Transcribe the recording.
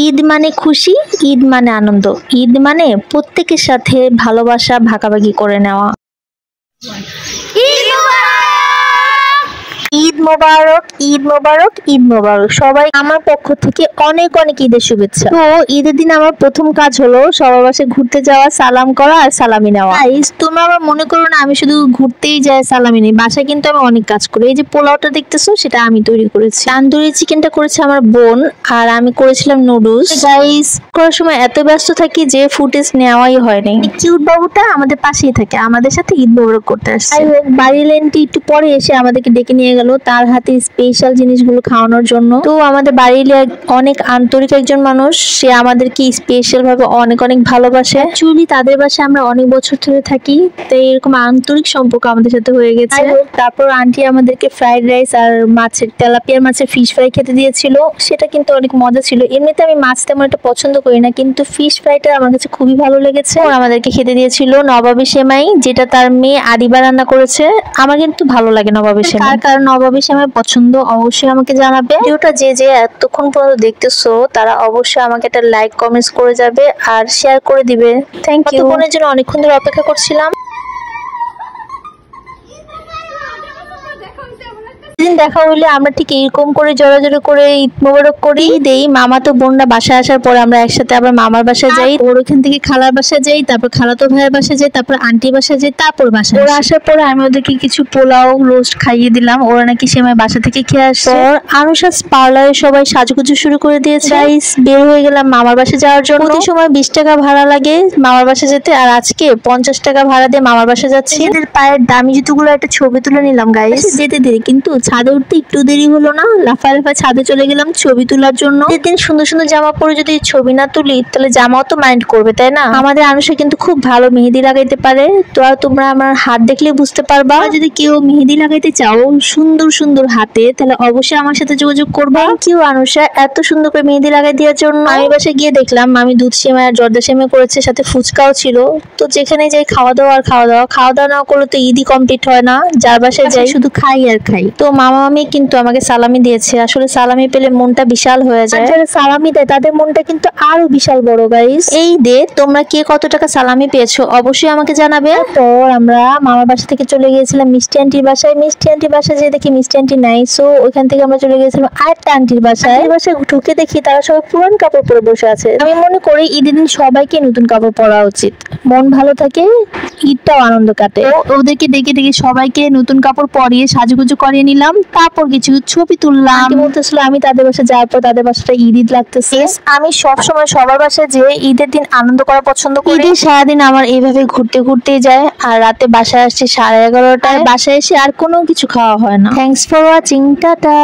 ঈদ মানে খুশি, ঈদ মানে আনন্দ, ঈদ মানে প্রত্যেকের সাথে ভালোবাসা ভাগাভাগি করে নেওয়া। ঈদ মোবারক, ঈদ মোবারক, ঈদ মোবারক। সবাই আমার পক্ষ থেকে অনেক অনেক ঈদের শুভেচ্ছা। তো ঈদের দিন আমার প্রথম কাজ হলো সবার বাসায় ঘুরতে যাওয়া, সালাম করা আর সালামি নেওয়া। তোমরা আবার মনে করো না আমি শুধু ঘুরতেই যাই সালামি নেই, বাসায় কিন্তু আমি অনেক কাজ করি। এই যে পোলাওটা দেখতেছো সেটা আমি তৈরি করেছি, তান্দুরি চিকেনটা করেছে আমার বোন, আর আমি করেছিলাম নুডলস। গাইস করার সময় এত ব্যস্ত থাকি যে ফুটেজ নেওয়াই হয়নি। কিউট বাবুটা আমাদের পাশেই থাকে, আমাদের সাথে ঈদ মোবারক করতে আসছে। বাড়ির লেনটি একটু পরে এসে আমাদেরকে ডেকে নিয়ে গেল তার হাতে স্পেশাল জিনিসগুলো খাওয়ানোর জন্য। তো আমাদের বাড়ির অনেক আন্তরিক একজন মানুষ, সে আমাদেরকে স্পেশাল ভাবে অনেক অনেক ভালোবাসে। অ্যাকচুয়ালি তাদের বাসায় আমরা অনেক বছর ধরে থাকি, তাই এরকম আন্তরিক সম্পর্ক আমাদের সাথে হয়ে গেছে। তারপর আন্টি আমাদেরকে ফ্রাইড রাইস আর তেলাপিয়ার মাছের ফিশ ফ্রাই খেতে দিয়েছিল, সেটা কিন্তু অনেক মজা ছিল। এমনিতে আমি মাছ তেমন একটা পছন্দ করি না, কিন্তু ফিশ ফ্রাইটা আমার কাছে খুবই ভালো লেগেছে। আমাদেরকে খেতে দিয়েছিল নবাবী সেমাই, যেটা তার মেয়ে আদিবা রান্না করেছে। আমার কিন্তু ভালো লাগে নবাবী সেমাই। কারণ নবাবী সেমাই পছন্দ অবশ্যই আমাকে জানাবে। ভিডিওটা যে যে এতক্ষণ পর্যন্ত দেখতেছো তারা অবশ্যই আমাকে একটা লাইক কমেন্টস করে যাবে আর শেয়ার করে দিবে। Thank you. ততক্ষণের জন্য অনেকক্ষণ ধরে অপেক্ষা করছিলাম। দেখা হইলে আমরা ঠিক এরকম করে জোরাজোরি করে ঈদ মোবারক করি দেই। মামা তো বোনরা বাসায় আসার পরে আমরা একসাথে আবার মামার বাসায় যাই, ওর ওখান থেকে খালার বাসায় যাই, তারপর খালাতো ভাইয়ের বাসায় যাই, তারপর আন্টির বাসায় যাই, তারপর বাসায় ওরা আসার পরে আমি ওদেরকে কিছু পোলাও রোস্ট খাইয়ে দিলাম। ওরা নাকি সেমাই বাসা থেকে খেয়ে আসছে। আনুশাস পার্লারে সবাই সাজুগুজু শুরু করে দিয়েছে। গাইস বের হয়ে গেলাম মামার বাসায় যাওয়ার জন্য। প্রতি সময় 20 টাকা ভাড়া লাগে মামার বাসায় যেতে, আর আজকে 50 টাকা ভাড়া দিয়ে মামার বাসায় যাচ্ছি। এদের পায়ের দামি জুতোগুলো একটা ছবি তুলে নিলাম গাইস। যেতে দেরি, কিন্তু ছাদে উঠতে একটু দেরি হলো না, লাফায় লাফায় ছাদে চলে গেলাম ছবি তোলার জন্য। এদিন সুন্দর সুন্দর জামা পরে যদি ছবি না তুলি তাহলে জামাও তো মাইন্ড করবে, তাই না? আমাদের আনুষা কিন্তু খুব ভালো মেহেদি লাগাইতে পারে, তো আর তোমরা আমার হাত দেখলে বুঝতে পারবা। যদি কেউ মেহেদি লাগাইতে চাও সুন্দর সুন্দর হাতে, তাহলে অবশ্যই আমার সাথে যোগাযোগ করবা। কেউ আনুষা এত সুন্দর করে মেহেদি লাগাই দেওয়ার জন্য। আমি বাসায় গিয়ে দেখলাম আমি দুধ সেমাই আর জর্দা সেমাই করেছে, সাথে ফুচকাও ছিল। তো যেখানে যাই খাওয়া দাওয়া আর খাওয়া দাওয়া না করলে তো ঈদই কমপ্লিট হয় না। যার বাসায় যাই শুধু খাই আর খাই। তো মামা মামি কিন্তু আমাকে সালামি দিয়েছে। আসলে সালামি পেলে মনটা বিশাল হয়ে যায়। যারা সালামি দেয় তাদের মনটা কিন্তু আরো বিশাল বড় গাইস। এই দে তোমরা কে কত টাকা সালামি পেয়েছো অবশ্যই আমাকে জানাবে। তো আমরা মামার বাসা থেকে চলে গিয়েছিলাম মিষ্টি আন্টির বাসায়। মিষ্টি আন্টির বাসায় যেয়ে দেখি মিষ্টি আন্টি নাই, সো ওইখান থেকে আমরা চলে গিয়েছিলাম আরেকটা আন্টির বাসায়। বাসায় ঢুকে দেখি তারা সবাই পুরান কাপড় পরে বসে আছে। আমি মনে করি ঈদের দিন সবাইকে নতুন কাপড় পরা উচিত, মন ভালো থাকে, ঈদটাও আনন্দ কাটে। ওদেরকে ডেকে ডেকে সবাইকে নতুন কাপড় পরিয়ে সাজুগুজু করিয়ে নিলাম, তারপর কিছু ছবি তুললাম। বলতেছিল আমি তাদের বাসায় যাওয়ার পর তাদের বাসাটা ঈদ ঈদ লাগতেছে। আমি সবসময় সবার বাসায় যে ঈদের দিন আনন্দ করা পছন্দ করি। ঈদের সারাদিন আমার এইভাবে ঘুরতে ঘুরতেই যায়, আর রাতে বাসায় আসছি 11:30টায়। বাসায় এসে আর কোনো কিছু খাওয়া হয় না। Thanks for watching, tata.